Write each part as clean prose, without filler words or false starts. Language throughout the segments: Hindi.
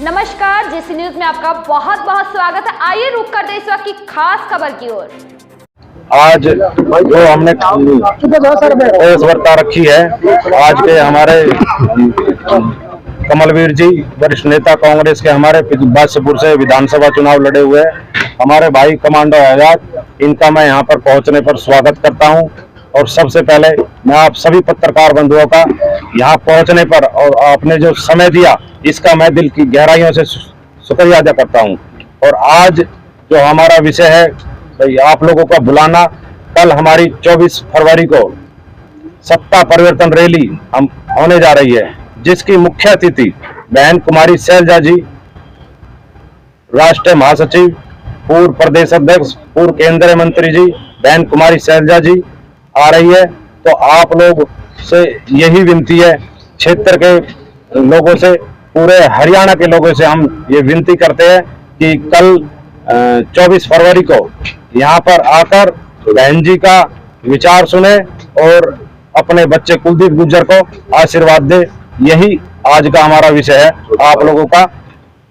नमस्कार, जेसी न्यूज में आपका बहुत बहुत स्वागत है। आइए रुक करते इस वक्त की खास खबर की ओर। आज जो हमने वार्ता रखी है, आज के हमारे कमलवीर जी वरिष्ठ नेता कांग्रेस के हमारे बादशाहपुर से विधानसभा चुनाव लड़े हुए हमारे भाई कमांडो आजाद, इनका मैं यहाँ पर पहुँचने पर स्वागत करता हूँ। और सबसे पहले मैं आप सभी पत्रकार बंधुओं का यहाँ पहुँचने पर और आपने जो समय दिया, इसका मैं दिल की गहराइयों से शुक्रिया अदा करता हूँ। और आज जो हमारा विषय है भाई, आप लोगों का बुलाना, कल हमारी 24 फरवरी को सत्ता परिवर्तन रैली हम होने जा रही है, जिसकी मुख्य अतिथि बहन कुमारी शैलजा जी, राष्ट्रीय महासचिव, पूर्व प्रदेश अध्यक्ष, पूर्व केंद्रीय मंत्री जी बहन कुमारी शैलजा जी आ रही है। तो आप लोग से यही विनती है, क्षेत्र के लोगों से, पूरे हरियाणा के लोगों से हम ये विनती करते हैं कि कल 24 फरवरी को यहाँ पर आकर बहन जी का विचार सुने और अपने बच्चे कुलदीप गुर्जर को आशीर्वाद दे। यही आज का हमारा विषय है, आप लोगों का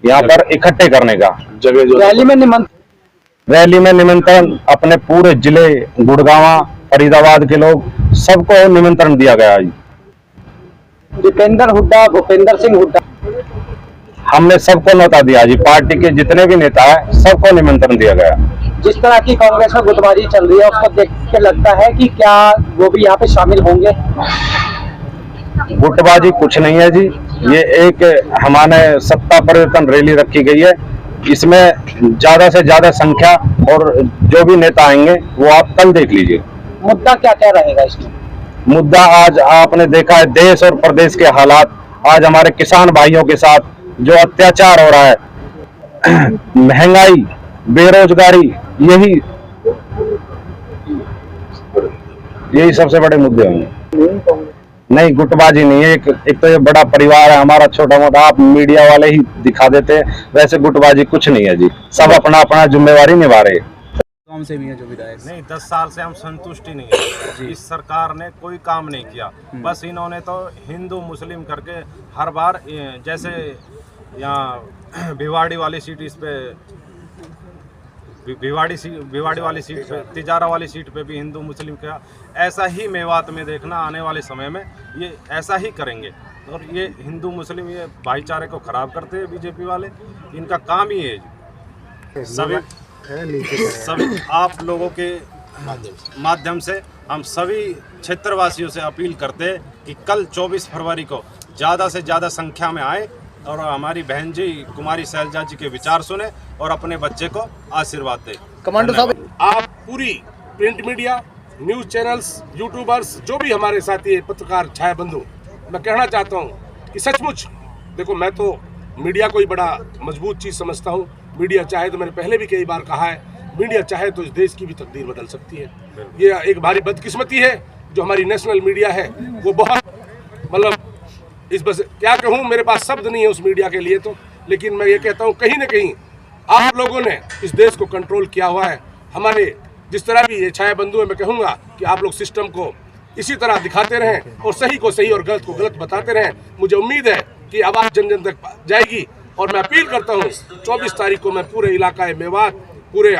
यहाँ पर इकट्ठे करने का। रैली में निमंत्रण अपने पूरे जिले, गुड़गांव, फरीदाबाद के लोग, सबको निमंत्रण दिया गया है। दीपेंद्र हुड्डा, भूपेंद्र सिंह हुड्डा, हमने सबको न्योता दिया जी। पार्टी के जितने भी नेता है सबको निमंत्रण दिया गया। जिस तरह की कांग्रेस में गुटबाजी चल रही है, उसको देख के लगता है कि क्या वो भी यहाँ पे शामिल होंगे? गुटबाजी कुछ नहीं है जी, ये एक हमारे सत्ता परिवर्तन रैली रखी गई है। इसमें ज्यादा से ज्यादा संख्या और जो भी नेता आएंगे वो आप कल देख लीजिए। मुद्दा क्या क्या रहेगा इसमें? मुद्दा आज आपने देखा है, देश और प्रदेश के हालात, आज हमारे किसान भाइयों के साथ जो अत्याचार हो रहा है, महंगाई, बेरोजगारी, यही सबसे बड़े मुद्दे होंगे। नहीं, गुटबाजी नहीं है। एक तो ये बड़ा परिवार है हमारा, छोटा मोटा, आप मीडिया वाले ही दिखा देते हैं, वैसे गुटबाजी कुछ नहीं है जी। सब अपना अपना जिम्मेवारी निभा रहे हैं। से भी है जो विधायक नहीं, 10 साल से हम संतुष्टि नहीं है। इस सरकार ने कोई काम नहीं किया, बस इन्होंने तो हिंदू मुस्लिम करके हर बार, जैसे यहाँ भिवाड़ी वाली सीट, इस पे भिवाड़ी वाली सीट पे, तिजारा वाली सीट पे भी हिंदू मुस्लिम का, ऐसा ही मेवात में देखना आने वाले समय में ये ऐसा ही करेंगे। और ये हिंदू मुस्लिम ये भाईचारे को खराब करते हैं बीजेपी वाले, इनका काम ही है। सभी आप लोगों के माध्यम से हम सभी क्षेत्रवासियों से अपील करते हैं कि कल 24 फरवरी को ज़्यादा से ज़्यादा संख्या में आए और हमारी बहन जी कुमारी शैलजा जी के विचार सुने और अपने बच्चे को आशीर्वाद दें। कमांडो साहब, आप पूरी print media, news channels, YouTubers, जो भी हमारे साथी है, पत्रकार छाया बंधु, मैं कहना चाहता हूँ कि सचमुच देखो, मैं तो मीडिया को ही बड़ा मजबूत चीज़ समझता हूँ। मीडिया चाहे तो, मैंने पहले भी कई बार कहा है, मीडिया चाहे तो इस देश की भी तकदीर बदल सकती है। ये एक भारी बदकिस्मती है जो हमारी नेशनल मीडिया है, वो बहुत, मतलब इस बस क्या कहूँ, मेरे पास शब्द नहीं है उस मीडिया के लिए तो, लेकिन मैं ये कहता हूँ कहीं ना कहीं आप लोगों ने इस देश को कंट्रोल किया हुआ है। हमारे जिस तरह भी ये छाया बंधु है, मैं कहूँगा कि आप लोग सिस्टम को इसी तरह दिखाते रहें और सही को सही और गलत को गलत बताते रहें। मुझे उम्मीद है कि आवाज़ जन जन तक जाएगी और मैं अपील करता हूँ 24 तारीख को मैं पूरे इलाका मेवात, पूरे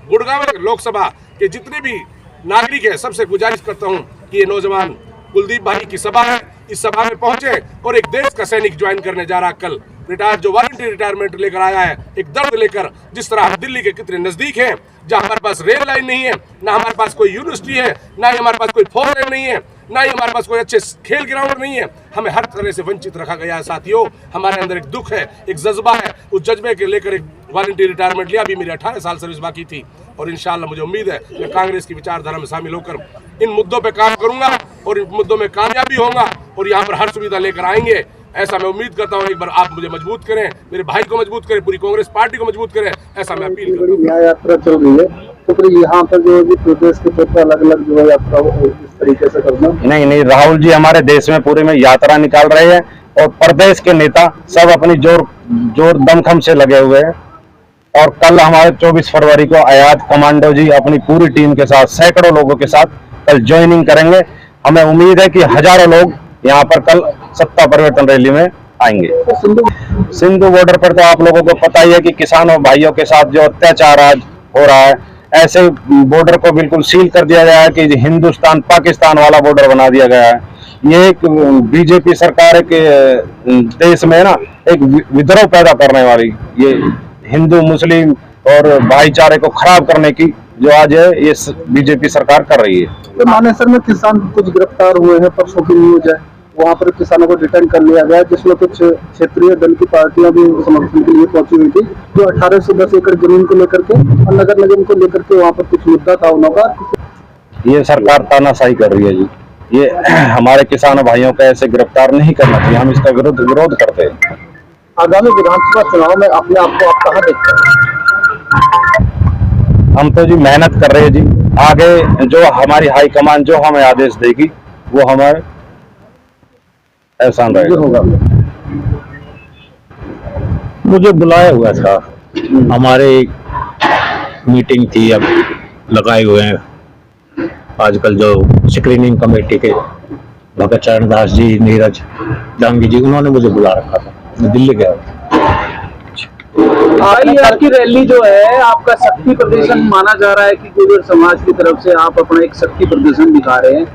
गुड़गांव लोकसभा के जितने भी नागरिक हैं, सबसे गुजारिश करता हूँ कि ये नौजवान कुलदीप भाई की सभा है, इस सभा में पहुंचे और एक देश का सैनिक ज्वाइन करने जा रहा है कल, रिटायर, जो वारंटी रिटायरमेंट लेकर आया है, एक दर्द लेकर। जिस तरह हम दिल्ली के कितने नजदीक हैं, जहां हमारे पास रेल लाइन नहीं है, ना हमारे पास कोई यूनिवर्सिटी है, ना ही हमारे पास कोई फॉरेन नहीं है, ना ही हमारे पास कोई अच्छे खेल ग्राउंड नहीं है, हमें हर तरह से वंचित रखा गया है। साथियों, हमारे अंदर एक दुख है, एक जज्बा है, उस जज्बे के लेकर एक वारंटी रिटायरमेंट लिया। अभी मेरी 18 साल सर्विस बाकी थी और इंशाल्लाह मुझे उम्मीद है मैं कांग्रेस की विचारधारा में शामिल होकर इन मुद्दों पे काम करूंगा और इन मुद्दों में कामयाबी होगा और यहाँ पर हर सुविधा लेकर आएंगे। ऐसा मैं उम्मीद करता हूँ। एक बार आप मुझे मजबूत करें, मेरे भाई को मजबूत करें, पूरी कांग्रेस पार्टी को मजबूत करें, ऐसा मैं अपील करता हूँ। न्याय यात्रा चल रही है, तो फिर यहाँ पर जो भी प्रदेश के क्षेत्र अलग अलग जो है यात्रा इस तरीके से करना नहीं, राहुल जी हमारे देश में पूरे में यात्रा निकाल रहे हैं और प्रदेश के नेता सब अपनी जोर दमखम से लगे हुए हैं। और कल हमारे 24 फरवरी को आजाद कमांडो जी अपनी पूरी टीम के साथ, सैकड़ों लोगों के साथ कल ज्वाइनिंग करेंगे। हमें उम्मीद है कि हजारों लोग यहाँ पर कल सत्ता परिवर्तन रैली में आएंगे। सिंधु बॉर्डर पर तो आप लोगों को पता ही है कि किसानों भाइयों के साथ जो अत्याचार आज हो रहा है, ऐसे बॉर्डर को बिल्कुल सील कर दिया गया है कि हिंदुस्तान पाकिस्तान वाला बॉर्डर बना दिया गया है। ये एक बीजेपी सरकार के देश में ना एक विद्रोह पैदा करने वाली, ये हिंदू मुस्लिम और भाईचारे को खराब करने की जो आज है ये बीजेपी सरकार कर रही है। तो मानेसर में किसान कुछ गिरफ्तार हुए हैं, परसों की न्यूज है, वहाँ पर किसानों को डिटेन कर लिया गया, जिसमें कुछ क्षेत्रीय दल की पार्टियां भी समर्थन के लिए पहुंची हुई थी, जो 18 से 10 एकड़ जमीन को लेकर के और नगर निगम को लेकर के वहाँ पर कुछ मुद्दा था उनका। ये सरकार तानाशाही कर रही है जी। ये हमारे किसान भाइयों को ऐसे गिरफ्तार नहीं करना चाहिए, हम इसका विरोध करते हैं। आगामी विधानसभा चुनाव में अपने आप को आप कहाँ देखते हैं? हम तो जी मेहनत कर रहे हैं जी, आगे जो हमारी हाईकमान जो हमें आदेश देगी वो हमारे एहसान रहेगा। मुझे बुलाया हुआ था, हमारे मीटिंग थी, अब लगाए हुए हैं आजकल जो स्क्रीनिंग कमेटी के भगत चरण दास जी, नीरज जांगी जी, उन्होंने मुझे बुला रखा था, मैं दिल्ली गया। आपकी रैली जो है आपका शक्ति प्रदर्शन माना जा रहा है कि गुर्जर समाज की तरफ से आप अपना एक शक्ति प्रदर्शन दिखा रहे हैं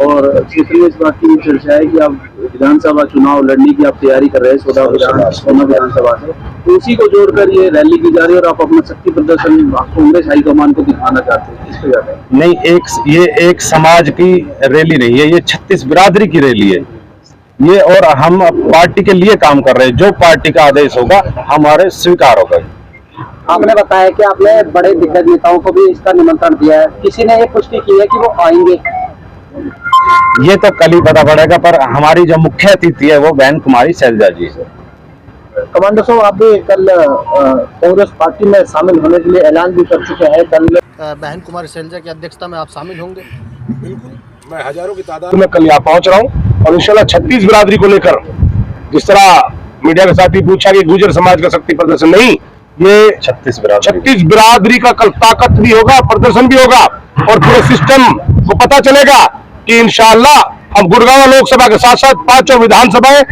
और क्षेत्रीय इस बात की चर्चा है कि आप विधानसभा चुनाव लड़ने की आप तैयारी कर रहे हैं सोना विधानसभा से, तो उसी को जोड़कर ये रैली की जा रही है और आप अपना शक्ति प्रदर्शन कांग्रेस हाईकमान को दिखाना चाहते हैं, इस पे जाते हैं? नहीं, ये एक समाज की रैली नहीं है, ये 36 बिरादरी की रैली है ये, और हम पार्टी के लिए काम कर रहे हैं। जो पार्टी का आदेश होगा हमारे स्वीकार होगा। आपने बताया कि आपने बड़े दिग्गज नेताओं को भी इसका निमंत्रण दिया है, किसी ने ये पुष्टि की है कि वो आएंगे? ये तो कल ही पता पड़ेगा, पर हमारी जो मुख्य अतिथि है वो बहन कुमारी शैलजा जी है। कमांडर साहब, आप भी कल कांग्रेस पार्टी में शामिल होने के लिए ऐलान भी कर चुके हैं। कल बहन कुमारी शैलजा की अध्यक्षता में आप शामिल होंगे? बिल्कुल, मैं हजारों की तादाद में कल यहाँ पहुंच रहा हूँ और इंशाल्लाह 36 बिरादरी को लेकर, जिस तरह मीडिया के साथ ही पूछा कि गुर्जर समाज का शक्ति प्रदर्शन, नहीं, ये 36 बिरादरी का कल ताकत भी होगा, प्रदर्शन भी होगा और पूरे सिस्टम को पता चलेगा कि इंशाल्लाह हम गुड़गांव लोकसभा के साथ साथ 5 विधानसभाएं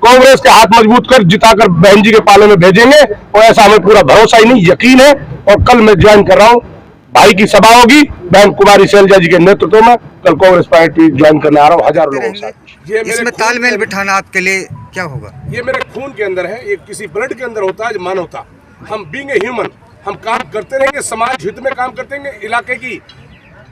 कांग्रेस के हाथ मजबूत कर जिताकर बहन जी के पाले में भेजेंगे, और ऐसा हमें पूरा भरोसा ही नहीं यकीन है। और कल मैं ज्वाइन कर रहा हूँ, भाई की सभा होगी बहन कुमारी शैलजा जी के नेतृत्व में, कल कांग्रेस पार्टी ज्वाइन करने आ रहा हूँ हजारों लोगों के साथ। इसमें तालमेल बिठाना आपके लिए क्या होगा? ये मेरे खून के अंदर है, ये किसी ब्लड के अंदर होता है, मानवता। हम बीइंग ए ह्यूमन, हम काम करते रहेंगे, समाज हित में काम करते रहेंगे, इलाके की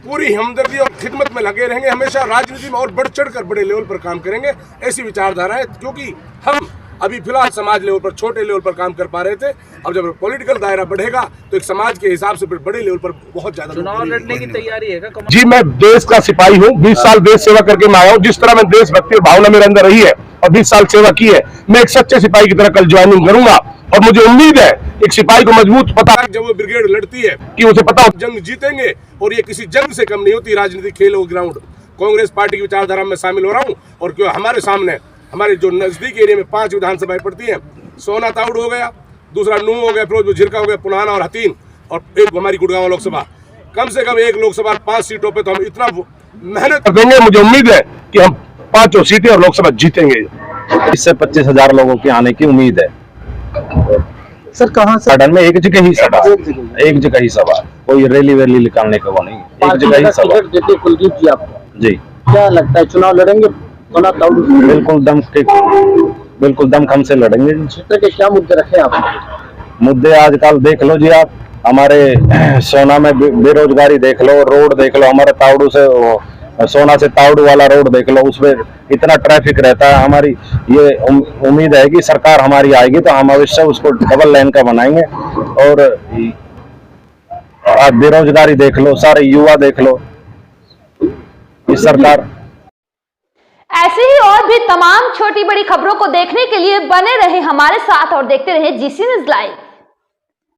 पूरी हमदर्दी और खिदमत में लगे रहेंगे, हमेशा राजनीति में और बढ़ चढ़ कर बड़े लेवल पर काम करेंगे, ऐसी विचारधारा है। क्योंकि हम अभी फिलहाल समाज लेवल पर, छोटे लेवल पर काम कर पा रहे थे, अब जब पॉलिटिकल दायरा बढ़ेगा तो एक समाज के हिसाब से बड़े लेवल पर बहुत ज्यादा चुनाव लड़ने की तैयारी है? जी, मैं देश का सिपाही हूँ, 20 साल देश सेवा करके मैं आया हूँ। जिस तरह मैं देशभक्ति और भावना मेरे अंदर रही है और 20 साल सेवा की है, मैं एक सच्चे सिपाही की तरह कल ज्वाइनिंग करूंगा। और मुझे उम्मीद है एक सिपाही को मजबूत पता है, जब वो ब्रिगेड लड़ती है कि उसे पता हो जंग जीतेंगे, और ये किसी जंग से कम नहीं होती, राजनीतिक खेल हो ग्राउंड। कांग्रेस पार्टी की विचारधारा में शामिल हो रहा हूँ और क्यों हमारे सामने हमारे जो नजदीक एरिया में 5 विधानसभाएं पड़ती हैं, सोना ताउड़ हो गया, दूसरा नूह हो गया, फिरोजपुर झिरका हो गया, पुनाना और हतीन, और एक हमारी गुड़गांव लोकसभा। कम से कम एक लोकसभा 5 सीटों पे तो हम इतना मेहनत करेंगे, मुझे उम्मीद है कि हम 5 सीटें और लोकसभा जीतेंगे। इससे 25,000 लोगों की आने की उम्मीद है। सर कहाँ से? गार्डन में एक जगह ही सभा, कोई रैली वैली निकालने का वो नहीं, एक जगह ही सभा। कुलदीप जी, आपको जी क्या लगता है चुनाव लड़ेंगे? बिल्कुल दमखम से लड़ेंगे। क्षेत्र के क्या मुद्दे रखे आप? मुद्दे आजकल देख लो जी, आप हमारे सोना में बेरोजगारी देख लो, रोड देख लो, हमारे तावड़ू से सोना से तावड़ू वाला रोड देख लो, उसमें इतना ट्रैफिक रहता है। हमारी ये उम्मीद है कि सरकार हमारी आएगी तो हम अवश्य उसको डबल लाइन का बनाएंगे। और बेरोजगारी देख लो, सारे युवा देख लो, इस सरकार। ऐसे ही और भी तमाम छोटी बड़ी खबरों को देखने के लिए बने रहे हमारे साथ और देखते रहे GC न्यूज़ लाइव।